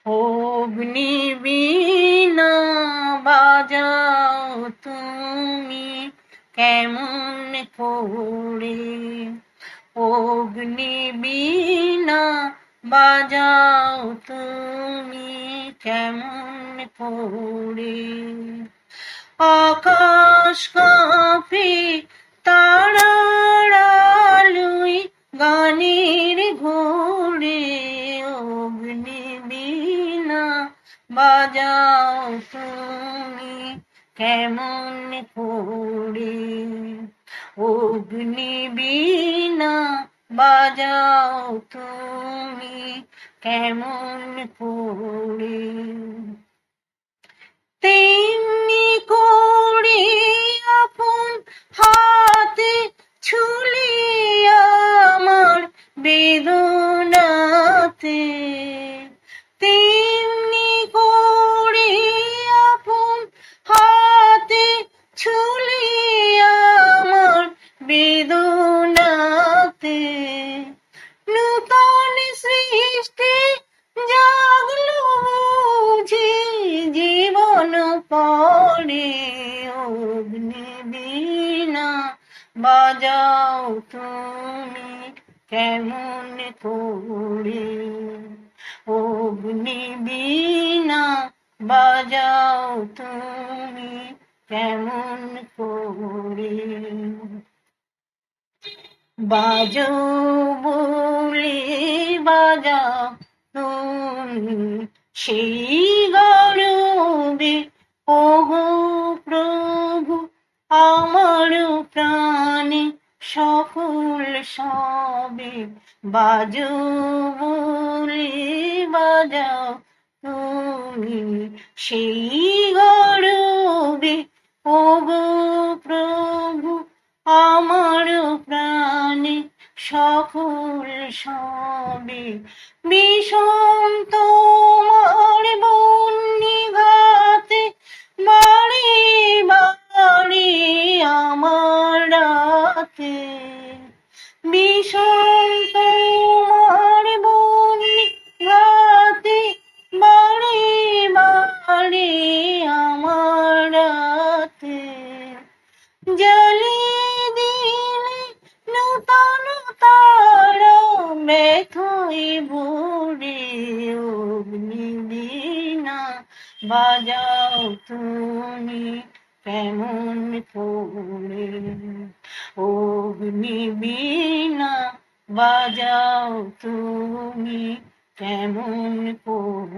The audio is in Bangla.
অগ্নিবীণা বাজাও তুমি কেমন করে, অগ্নিবীণা বাজাও তুমি কেমন করে। আকাশ কাঁপে তারার আলোয় গানের ঘোরে, অগ্নিবীণা বাজাও তুমি কেমন করে, অগ্নিবীণা বাজাও তুমি কেমন করে। তেমনি করে আপন হাতে ছুলিয়া আমার বেদনাতে, তেমনি করে আপন হাতে ছুলিয়া আমার বেদনাতে, নূতন সৃষ্টি জাগলো বুঝি জীবন পরে, অগ্নিবীণা বাজাও তুমি কেমন করে, অগ্নিবীণা বাজাও তুমি কেমন করে। বাজো বলে বাজাও তুমি সেই গৌরবে, ওগো প্রভু আমার প্রাণে সকল সবে। বাজো বলে বাজাও তুমি সেই গৌরবে, ওগো প্রভু আমার প্রাণে সকল সবে। বিষম তোমার বন্যি ঘাতে বাড়ি বাড়ি আমার রাতে, বিষম তোমার বন্যি ঘাতে বাড়ি বাড়ি আমার রাতে, জ্বালিয়ে দিলে নূতন তারা ব্যথই ভরে, অগ্নিবীণা বাজাও তুমি কেমন করে, অগ্নিবীণা বাজাও তুমি কেমন করে।